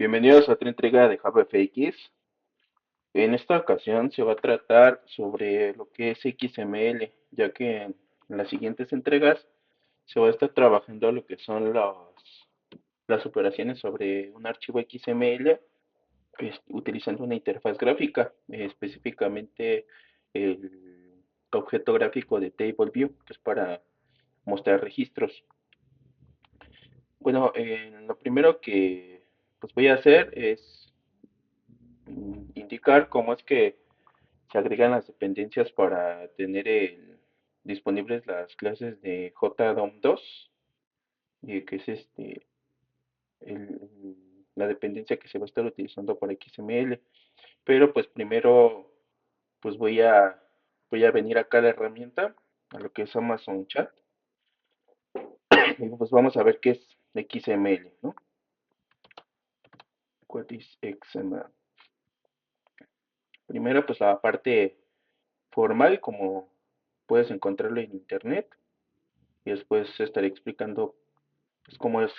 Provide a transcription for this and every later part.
Bienvenidos a otra entrega de JavaFX. En esta ocasión se va a tratar sobre lo que es XML, ya que en las siguientes entregas se va a estar trabajando lo que son las operaciones sobre un archivo XML utilizando una interfaz gráfica, específicamente el objeto gráfico de TableView, que es para mostrar registros. Bueno, lo primero que pues voy a hacer es indicar cómo es que se agregan las dependencias para tener disponibles las clases de JDOM2, que es la dependencia que se va a estar utilizando para XML. Pero pues primero pues voy a venir acá a la herramienta, a lo que es Amazon Chat, y pues vamos a ver qué es XML, ¿no? What is XML? Primero pues la parte formal, como puedes encontrarlo en internet, y después estaré explicando pues, cómo es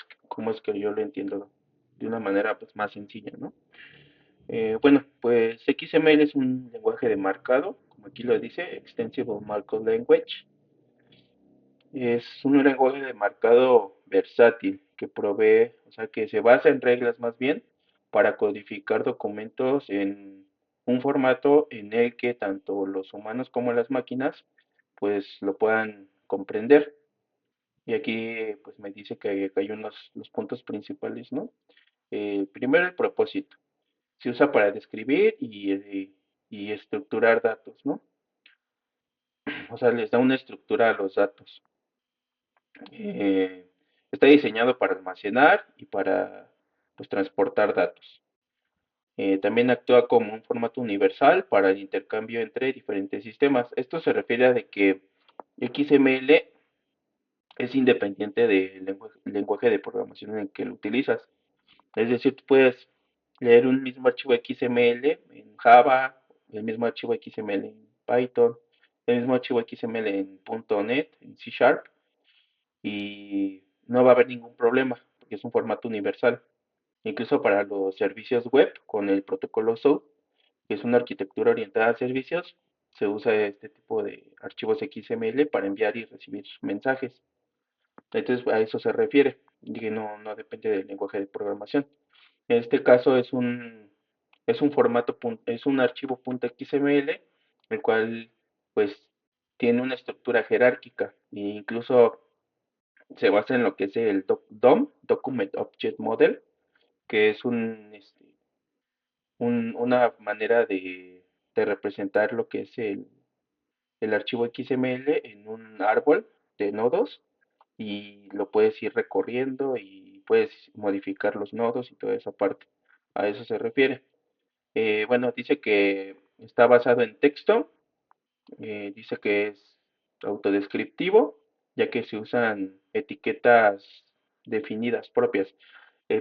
que yo lo entiendo de una manera pues, más sencilla, ¿no? Bueno, pues XML es un lenguaje de marcado, como aquí lo dice, Extensible Markup Language. Es un lenguaje de marcado versátil que provee, o sea, que se basa en reglas más bien para codificar documentos en un formato en el que tanto los humanos como las máquinas pues lo puedan comprender. Y aquí pues me dice que hay los puntos principales, ¿no? Primero el propósito. Se usa para describir y estructurar datos, ¿no? O sea, les da una estructura a los datos. Eh, Está diseñado para almacenar y para pues, transportar datos. También actúa como un formato universal para el intercambio entre diferentes sistemas. Esto se refiere a de que XML es independiente del lenguaje de programación en el que lo utilizas. Es decir, tú puedes leer un mismo archivo XML en Java, el mismo archivo XML en Python, el mismo archivo XML en .NET, en C Sharp, y no va a haber ningún problema, porque es un formato universal. Incluso para los servicios web, con el protocolo SOAP, que es una arquitectura orientada a servicios, se usa este tipo de archivos XML para enviar y recibir mensajes. Entonces a eso se refiere, y que no depende del lenguaje de programación. En este caso es un archivo .xml, el cual pues tiene una estructura jerárquica e incluso se basa en lo que es el DOM, Document Object Model, que es una manera de representar lo que es el archivo XML en un árbol de nodos y lo puedes ir recorriendo y puedes modificar los nodos y toda esa parte. A eso se refiere. Bueno, dice que está basado en texto, dice que es autodescriptivo, ya que se usan etiquetas definidas propias.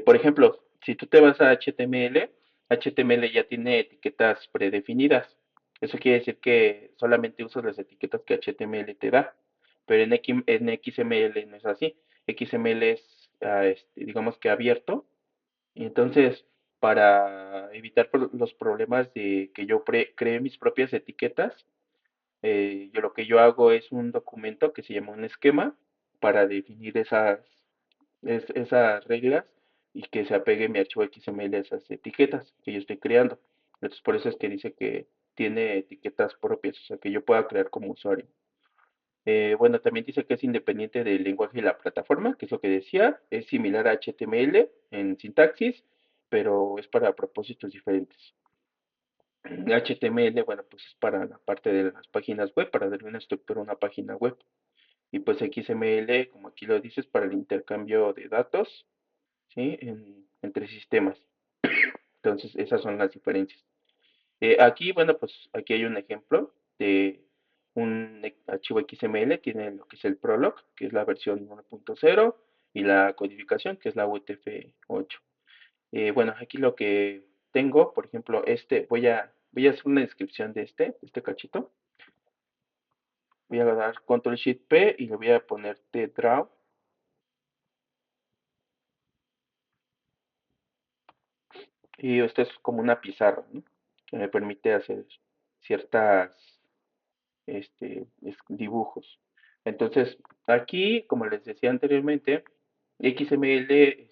Por ejemplo, si tú te vas a HTML, HTML ya tiene etiquetas predefinidas. Eso quiere decir que solamente usas las etiquetas que HTML te da, pero en XML no es así. XML es, digamos que abierto, y entonces, para evitar los problemas de que yo cree mis propias etiquetas, yo lo que yo hago es un documento que se llama un esquema para definir esas reglas y que se apegue mi archivo XML a esas etiquetas que yo estoy creando. Entonces, por eso es que dice que tiene etiquetas propias, o sea, que yo pueda crear como usuario. Bueno, también dice que es independiente del lenguaje y la plataforma, que es lo que decía, es similar a HTML en sintaxis, pero es para propósitos diferentes. HTML, bueno, pues es para la parte de las páginas web, para darle una estructura a una página web. Y pues XML, como aquí lo dices, para el intercambio de datos, ¿sí? Entre sistemas. Entonces, esas son las diferencias. Aquí, bueno, pues aquí hay un ejemplo de un archivo XML, tiene lo que es el Prolog, que es la versión 1.0, y la codificación, que es la UTF-8. Bueno, aquí lo que tengo, por ejemplo, voy a hacer una descripción de este cachito. Voy a dar Control Shift P y le voy a poner Draw. Y esto es como una pizarra, ¿no? Que me permite hacer ciertas dibujos. Entonces, aquí, como les decía anteriormente, XML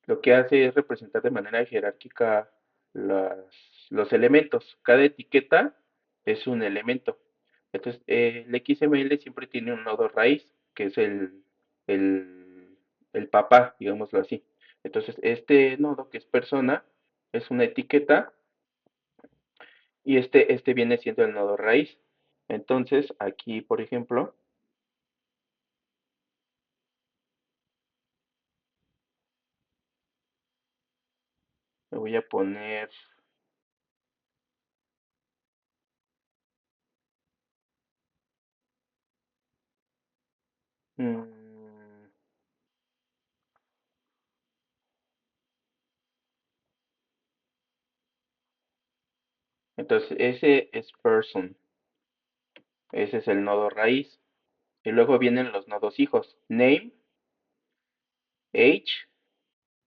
lo que hace es representar de manera jerárquica los elementos. Cada etiqueta es un elemento. Entonces, el XML siempre tiene un nodo raíz, que es el, el papá, digámoslo así. Entonces, este nodo, que es persona, es una etiqueta y este viene siendo el nodo raíz. Entonces, aquí, por ejemplo, le voy a poner, mm, entonces ese es person, ese es el nodo raíz. Y luego vienen los nodos hijos, name, age,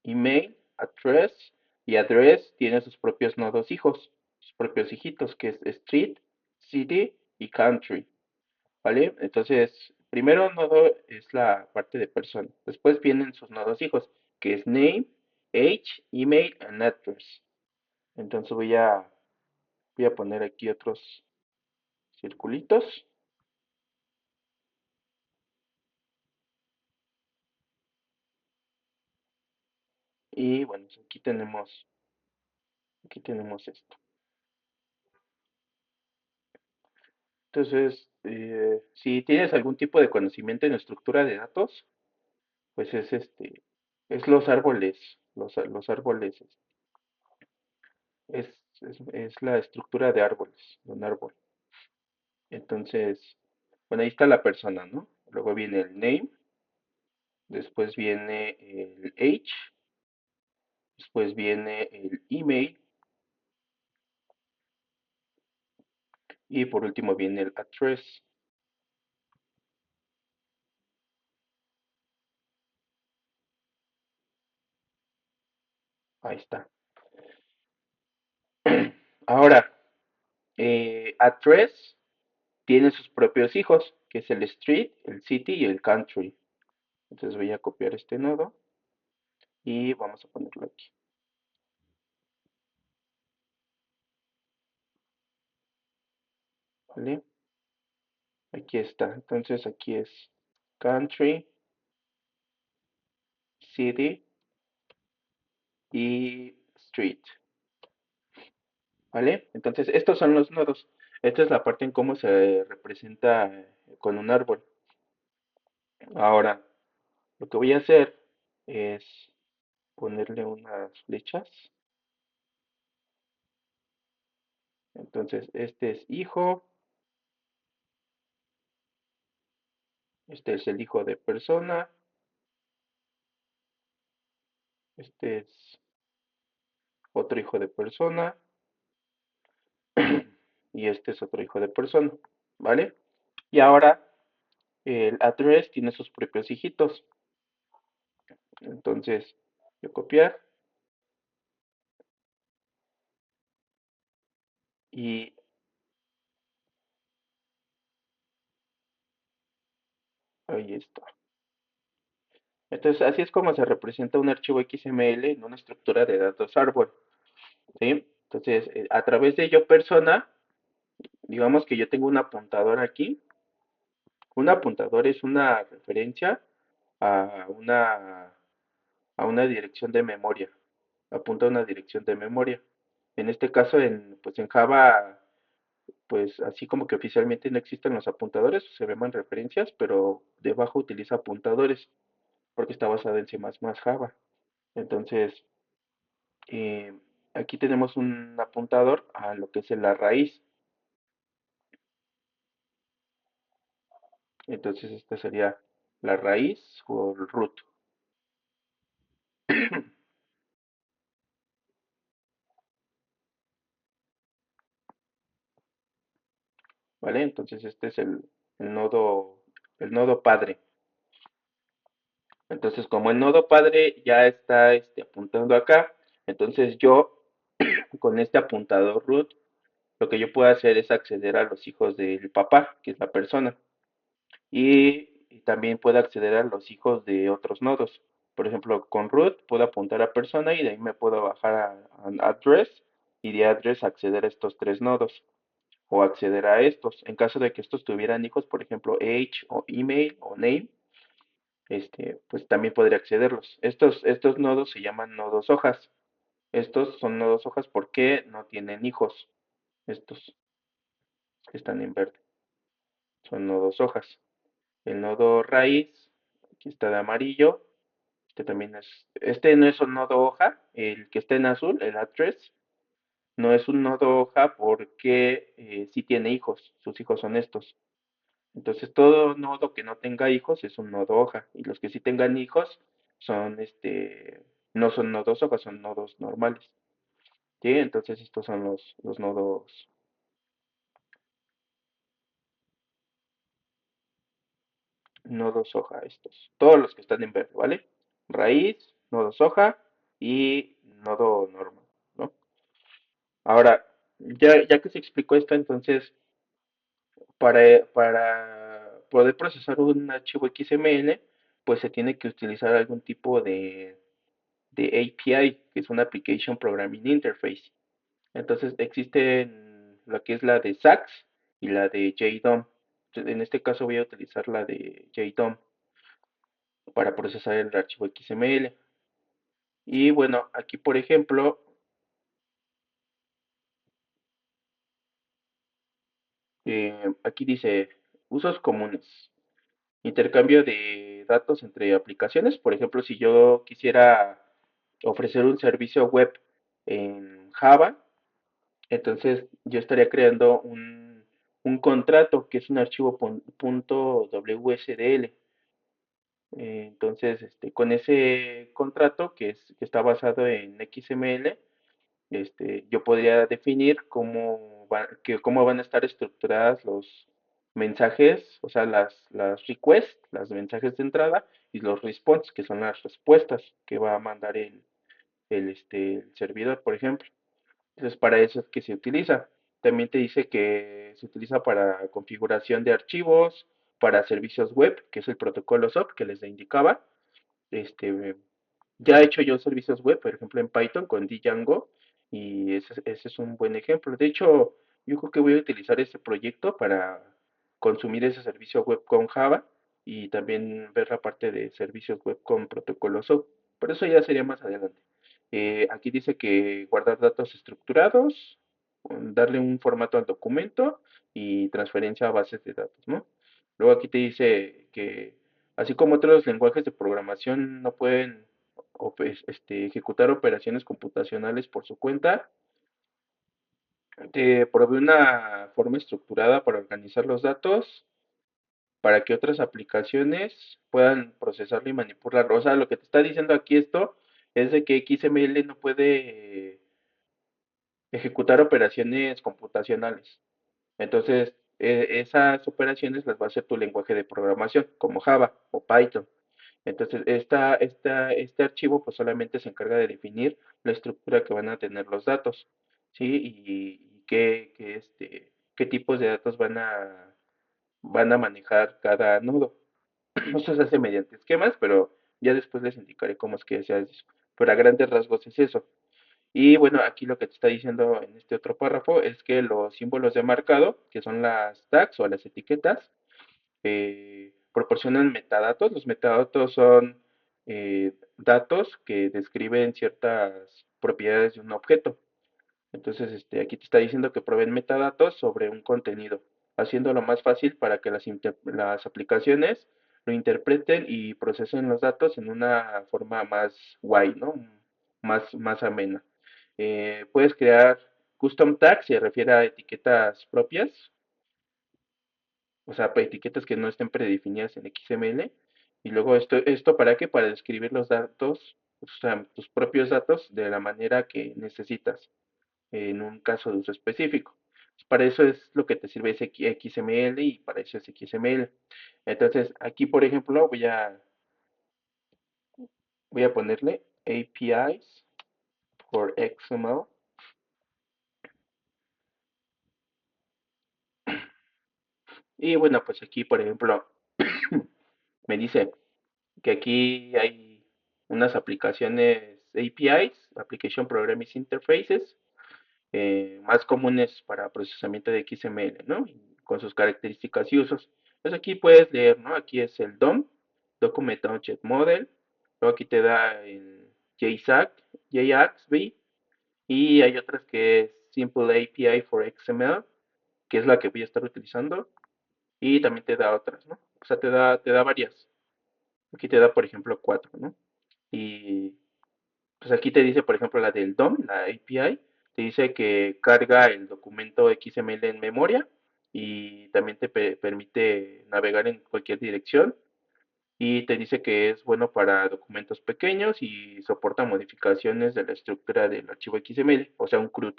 email, address, y address tiene sus propios nodos hijos, sus propios hijitos, que es street, city y country, ¿vale? Entonces, primero nodo es la parte de persona, después vienen sus nodos hijos, que es name, age, email and address. Entonces voy a poner aquí otros circulitos y bueno, pues aquí tenemos esto. Entonces, si tienes algún tipo de conocimiento en estructura de datos, pues es los árboles, los árboles, es la estructura de árboles, de un árbol. Entonces, bueno, ahí está la persona, ¿no? Luego viene el name, después viene el age, después viene el email y por último viene el address. Ahí está. Ahora, address tiene sus propios hijos, que es el street, el city y el country. Entonces voy a copiar este nodo y vamos a ponerlo aquí. ¿Vale? Aquí está. Entonces aquí es country, city y street. ¿Vale? Entonces estos son los nodos. Esta es la parte en cómo se representa con un árbol. Ahora, lo que voy a hacer es ponerle unas flechas. Entonces, este es hijo, este es el hijo de persona, este es otro hijo de persona y este es otro hijo de persona, ¿vale? Y ahora el address tiene sus propios hijitos. Entonces, voy a copiar y ahí está. Entonces, así es como se representa un archivo XML en una estructura de datos árbol, ¿sí? Entonces, a través de yo persona, digamos que yo tengo un apuntador aquí. Un apuntador es una referencia a una dirección de memoria. Apunta a una dirección de memoria. En este caso, pues en Java, pues así como que oficialmente no existen los apuntadores, se llaman referencias, pero debajo utiliza apuntadores porque está basado en C++ Java. Entonces, eh, aquí tenemos un apuntador a lo que es la raíz. Entonces, esta sería la raíz o el root. ¿Vale? Entonces, este es el nodo, el nodo padre. Entonces, como el nodo padre ya está apuntando acá, Entonces yo, con este apuntador root, lo que yo puedo hacer es acceder a los hijos del papá, que es la persona, y también puedo acceder a los hijos de otros nodos. Por ejemplo, con root puedo apuntar a persona y de ahí me puedo bajar a address y de address acceder a estos tres nodos o acceder a estos. En caso de que estos tuvieran hijos, por ejemplo, age o email o name, pues también podría accederlos. Estos nodos se llaman nodos hojas. Estos son nodos hojas porque no tienen hijos. Estos que están en verde son nodos hojas. El nodo raíz, aquí está de amarillo, también este no es un nodo hoja, el que está en azul, el address, no es un nodo hoja porque sí tiene hijos, sus hijos son estos. Entonces todo nodo que no tenga hijos es un nodo hoja y los que sí tengan hijos son no son nodos hoja, son nodos normales. ¿Sí? Entonces estos son los nodos hoja estos. Todos los que están en verde, ¿vale? Raíz, nodos hoja y nodo normal, ¿no? Ahora, ya que se explicó esto, entonces, para poder procesar un archivo XML, pues se tiene que utilizar algún tipo de API, que es una Application Programming Interface. Entonces existen lo que es la de SAX y la de JDOM. En este caso voy a utilizar la de JDOM para procesar el archivo XML. Y bueno, aquí por ejemplo, aquí dice usos comunes. Intercambio de datos entre aplicaciones. Por ejemplo, si yo quisiera ofrecer un servicio web en Java, entonces yo estaría creando un contrato que es un archivo .wsdl. Entonces, con ese contrato que está basado en XML, yo podría definir cómo van a estar estructuradas los mensajes, o sea, las requests, las mensajes de entrada, y los response, que son las respuestas que va a mandar el servidor, por ejemplo. Entonces, para eso es que se utiliza. También te dice que se utiliza para configuración de archivos, para servicios web, que es el protocolo SOAP que les indicaba. Este, ya he hecho yo servicios web, por ejemplo, en Python con Django, y ese es un buen ejemplo. De hecho, yo creo que voy a utilizar este proyecto para consumir ese servicio web con Java y también ver la parte de servicios web con protocolos SOAP. Pero eso ya sería más adelante. Aquí dice que guardar datos estructurados, darle un formato al documento y transferencia a bases de datos, ¿no? Luego aquí te dice que así como otros lenguajes de programación no pueden ejecutar operaciones computacionales por su cuenta, te provee una forma estructurada para organizar los datos para que otras aplicaciones puedan procesarlo y manipularlo. O sea, lo que te está diciendo aquí esto es de que XML no puede ejecutar operaciones computacionales. Entonces, esas operaciones las va a hacer tu lenguaje de programación, como Java o Python. Entonces, este archivo pues solamente se encarga de definir la estructura que van a tener los datos, ¿sí? Y qué tipos de datos van a manejar cada nodo. Esto se hace mediante esquemas, pero ya después les indicaré cómo es que se hace eso. Pero a grandes rasgos es eso. Y bueno, aquí lo que te está diciendo en este otro párrafo es que los símbolos de marcado, que son las tags o las etiquetas, proporcionan metadatos. Los metadatos son datos que describen ciertas propiedades de un objeto. Entonces, aquí te está diciendo que proveen metadatos sobre un contenido, haciéndolo más fácil para que las aplicaciones lo interpreten y procesen los datos en una forma más guay, ¿no? Más amena. Puedes crear custom tags, se refiere a etiquetas propias, o sea, etiquetas que no estén predefinidas en XML. Y luego ¿esto para qué? Para describir los datos, o sea, tus propios datos de la manera que necesitas en un caso de uso específico. Para eso es lo que te sirve ese XML y para eso es XML. Entonces, aquí, por ejemplo, voy a ponerle APIs for XML. Y bueno, pues aquí, por ejemplo, me dice que aquí hay unas aplicaciones APIs, Application Programming Interfaces, más comunes para procesamiento de XML, ¿no? Con sus características y usos. Entonces aquí puedes leer, ¿no? Aquí es el DOM, Document Object Model, luego aquí te da el JSAC, JAXB, y hay otras que es Simple API for XML, que es la que voy a estar utilizando, y también te da otras, ¿no? O sea, te da varias. Aquí te da, por ejemplo, cuatro, ¿no? Y pues aquí te dice, por ejemplo, la del DOM, la API, te dice que carga el documento XML en memoria y también te permite navegar en cualquier dirección y te dice que es bueno para documentos pequeños y soporta modificaciones de la estructura del archivo XML, o sea, un CRUD,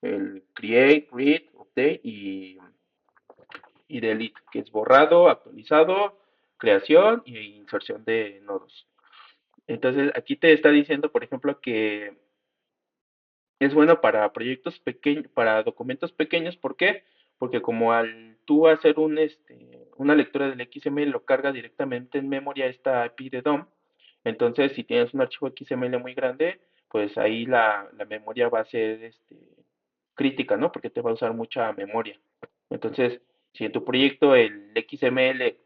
el create, read, update y delete, que es borrado, actualizado, creación e inserción de nodos. Entonces, aquí te está diciendo, por ejemplo, que es bueno para proyectos pequeños, para documentos pequeños, ¿por qué? Porque como al tú hacer una lectura del XML lo carga directamente en memoria esta API de DOM, entonces si tienes un archivo XML muy grande, pues ahí la memoria va a ser crítica, ¿no? Porque te va a usar mucha memoria. Entonces, si en tu proyecto el XML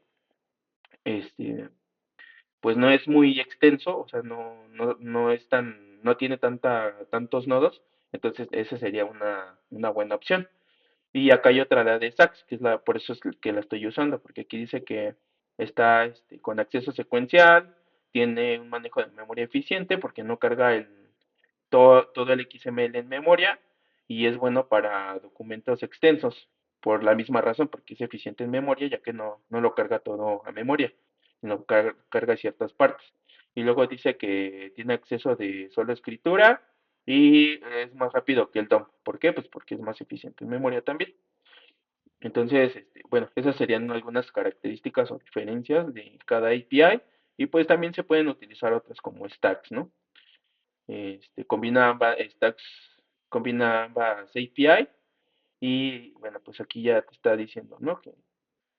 este, pues no es muy extenso, o sea, no es no tiene tantos nodos, entonces esa sería una buena opción. Y acá hay otra, la de Sax, que por eso es que la estoy usando, porque aquí dice que está con acceso secuencial, tiene un manejo de memoria eficiente, porque no carga todo el XML en memoria, y es bueno para documentos extensos, por la misma razón, porque es eficiente en memoria, ya que no lo carga todo a memoria, sino carga ciertas partes. Y luego dice que tiene acceso de solo escritura y es más rápido que el DOM. ¿Por qué? Pues porque es más eficiente en memoria también. Entonces, bueno, esas serían algunas características o diferencias de cada API y pues también se pueden utilizar otras como stacks, ¿no? Combina ambas API y bueno, pues aquí ya te está diciendo, ¿no? Que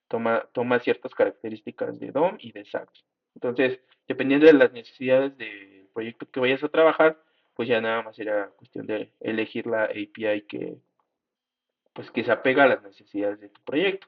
toma ciertas características de DOM y de SAX. Entonces, dependiendo de las necesidades del proyecto que vayas a trabajar, pues ya nada más será cuestión de elegir la API que se apega a las necesidades de tu proyecto.